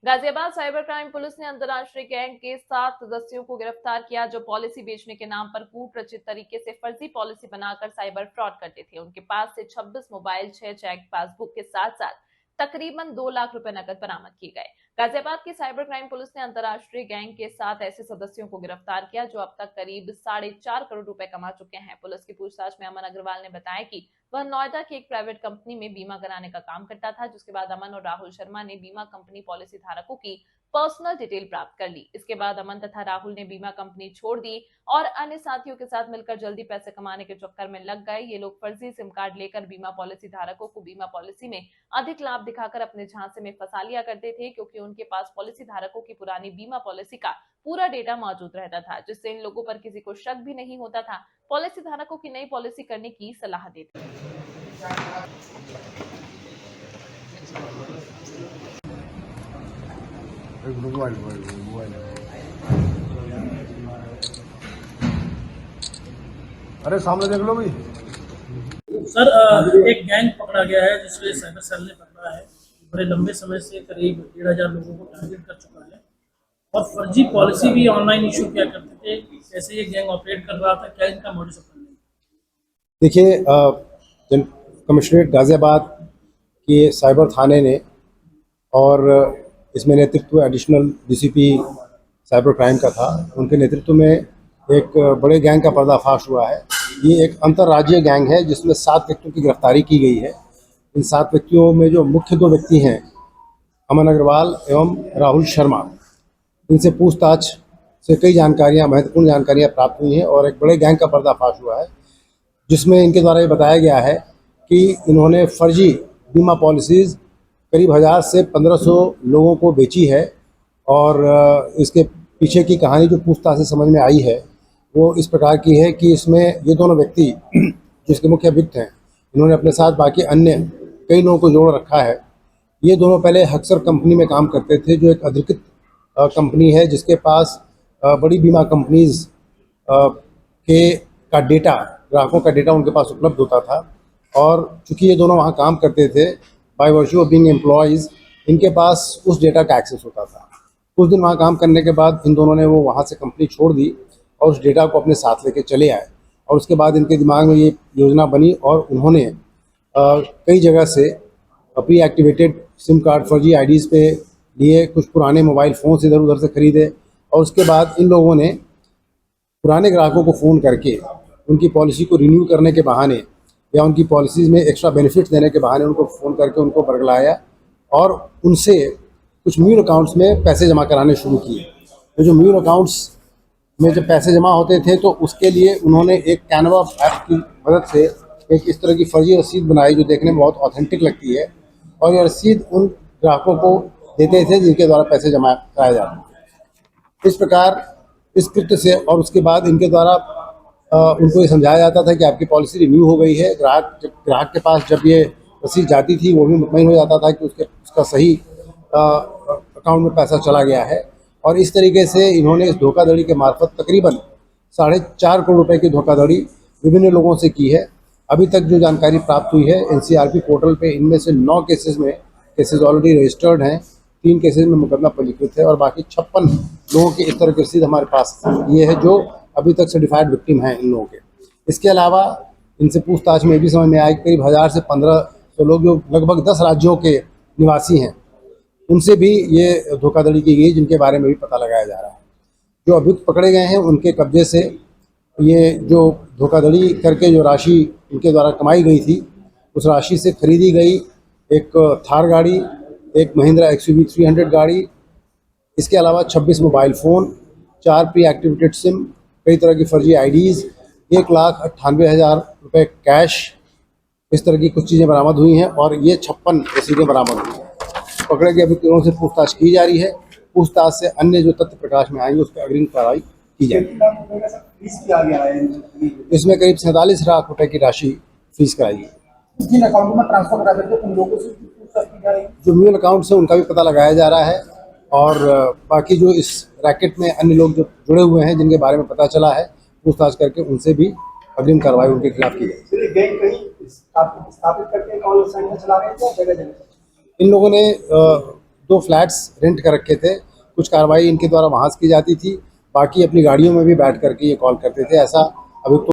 Ghaziabad cyber crime police ने अंतर्राष्ट्रीय gang के 7 सदस्यों को गिरफ्तार किया जो पॉलिसी बेचने के नाम पर कूटरचित तरीके से फर्जी पॉलिसी बनाकर साइबर फ्रॉड करते थे। उनके पास से 26 मोबाइल, 6 चेक पासबुक के साथ साथ तकरीबन 2 लाख रुपए नकद बरामद किए गए। गाजियाबाद की साइबर क्राइम पुलिस ने अंतर्राष्ट्रीय गैंग के 7 ऐसे सदस्यों को गिरफ्तार किया जो अब तक करीब 4.5 करोड़ रुपए कमा चुके हैं। पुलिस की पूछताछ में अमन अग्रवाल ने बताया कि वह नोएडा की एक प्राइवेट कंपनी में बीमा कराने का काम करता था, जिसके बाद अमन और राहुल शर्मा ने बीमा कंपनी पॉलिसी धारकों की पर्सनल डिटेल प्राप्त कर ली। इसके बाद अमन तथा राहुल ने बीमा कंपनी छोड़ दी और अन्य साथियों के साथ मिलकर जल्दी पैसे कमाने के चक्कर में लग गए। ये लोग फर्जी सिम कार्ड लेकर बीमा पॉलिसी धारकों को बीमा पॉलिसी में अधिक लाभ दिखाकर अपने झांसे में फंसा लिया करते थे, क्योंकि उनके पास पॉलिसी धारकों की पुरानी बीमा पॉलिसी का पूरा डेटा मौजूद रहता था, जिससे इन लोगों पर किसी को शक भी नहीं होता था। पॉलिसी धारकों की नई पॉलिसी करने की सलाह देते। अरे सामने देख लो भाई। सर, एक गैंग पकड़ा गया है जिसमें साइबर सेल ने पकड़ा है। बड़े लंबे समय से करीब 1,500 लोगों को टारगेट कर चुका है और फर्जी पॉलिसी भी ऑनलाइन इशू किया करते थे। कैसे ये गैंग ऑपरेट कर रहा था, क्या इनका मॉडस ऑपरेंडी? देखिए, कमिश्नरेट गाजियाबाद के साइबर थाने ने और इसमें नेतृत्व एडिशनल डीसीपी साइबर क्राइम का था, उनके नेतृत्व में एक बड़े गैंग का पर्दाफाश हुआ है। ये एक अंतर्राज्यीय गैंग है जिसमें 7 व्यक्तियों की गिरफ्तारी की गई है। इन 7 व्यक्तियों में जो मुख्य 2 व्यक्ति हैं, अमन अग्रवाल एवं राहुल शर्मा, इनसे पूछताछ से कई महत्वपूर्ण जानकारियां प्राप्त हुई हैं और एक बड़े गैंग का पर्दाफाश हुआ है, जिसमें इनके द्वारा ये बताया गया है कि इन्होंने फर्जी बीमा पॉलिसीज़ करीब 1000 से 1500 लोगों को बेची है। और इसके पीछे की कहानी जो पूछताछ से समझ में आई है वो इस प्रकार की है कि इसमें ये दोनों व्यक्ति जिसके मुख्य अभियुक्त हैं, इन्होंने अपने साथ बाकी अन्य कई लोगों को जोड़ रखा है। ये दोनों पहले हक्सर कंपनी में काम करते थे, जो एक अधिकृत कंपनी है जिसके पास बड़ी बीमा कंपनीज का डेटा, ग्राहकों का डेटा उनके पास उपलब्ध होता था। और चूंकि ये दोनों वहाँ काम करते थे, by virtue of being employees, इनके पास उस डेटा का एक्सेस होता था। कुछ दिन वहाँ काम करने के बाद इन दोनों ने वो वहाँ से कंपनी छोड़ दी और उस डेटा को अपने साथ लेके चले आए। और उसके बाद इनके दिमाग में ये योजना बनी और उन्होंने कई जगह से प्री एक्टिवेटेड सिम कार्ड फर्जी आईडीज़ पे लिए, कुछ पुराने मोबाइल फ़ोन्स इधर उधर से खरीदे और उसके बाद इन लोगों ने पुराने ग्राहकों को फ़ोन करके उनकी पॉलिसी को रिन्यू करने के बहाने या उनकी पॉलिसीज़ में एक्स्ट्रा बेनिफिट्स देने के बहाने उनको फ़ोन करके उनको बरगलाया और उनसे कुछ म्यूल अकाउंट्स में पैसे जमा कराने शुरू किए। तो जो म्यूल अकाउंट्स में जब पैसे जमा होते थे तो उसके लिए उन्होंने एक कैनवा ऐप की मदद से एक इस तरह की फर्जी रसीद बनाई जो देखने में बहुत ऑथेंटिक लगती है, और ये रसीद उन ग्राहकों को देते थे जिनके द्वारा पैसे जमा कराए जाते थे। इस प्रकार इस कृत्य से और उसके बाद इनके द्वारा उनको ये समझाया जाता था कि आपकी पॉलिसी रिन्यू हो गई है। ग्राहक के पास जब ये रसीद जाती थी वो भी मुतमईन हो जाता था कि उसका सही अकाउंट में पैसा चला गया है। और इस तरीके से इन्होंने इस धोखाधड़ी के मार्फत तकरीबन 4.5 करोड़ रुपए की धोखाधड़ी विभिन्न लोगों से की है। अभी तक जो जानकारी प्राप्त हुई है एनसीआरपी पोर्टल पे, इनमें से 9 केसेस ऑलरेडी रजिस्टर्ड हैं, 3 केसेस में मुकदमा पंजीकृत है और बाकी 56 लोगों की इस तरह की रसीद हमारे पास ये है जो अभी तक सर्टिफाइड विक्टिम हैं इन लोगों के। इसके अलावा इनसे पूछताछ में भी समझ में आया कि करीब 1000 से 1500 लोग जो लगभग 10 राज्यों के निवासी हैं, उनसे भी ये धोखाधड़ी की गई, जिनके बारे में भी पता लगाया जा रहा है। जो अभियुक्त पकड़े गए हैं उनके कब्जे से ये जो धोखाधड़ी करके जो राशि इनके द्वारा कमाई गई थी, उस राशि से खरीदी गई एक थार गाड़ी, एक महिंद्रा एक्सयूवी 300 गाड़ी, इसके अलावा 26 mobile phone, 4 pre activated SIM, कई तरह की फर्जी आईडीज़, 1,98,000 रुपये कैश, इस तरह की कुछ चीज़ें बरामद हुई हैं और ये 56 रसीदें बरामद हुई हैं। पकड़े गए अभियुक्तों से पूछताछ की जा रही है। पूछताछ से अन्य जो तथ्य प्रकाश में आएंगे उस पर अग्रिम कार्रवाई की जाएगी। इसमें करीब 47 लाख रुपए की राशि फीस कराई गई। जिन अकाउंट में ट्रांसफर करा देते उन लोगों से पूछताछ की जा रही है। जो म्यूल अकाउंट से उनका भी पता लगाया जा रहा है और बाकी जो इस रैकेट में अन्य लोग जो जुड़े हुए हैं जिनके बारे में पता चला है, पूछताछ करके उनसे भी अग्रिम कार्रवाई उनके खिलाफ की जाएगी। स्थापित करके कॉल साइड में चला रहे थे जगह जगह। इन लोगों ने 2 फ्लैट्स रेंट कर रखे थे। कुछ कार्रवाई इनके द्वारा वहाँ से की जाती थी, बाकी अपनी गाड़ियों में भी बैठ करके ये कॉल करते थे। ऐसा अभी तो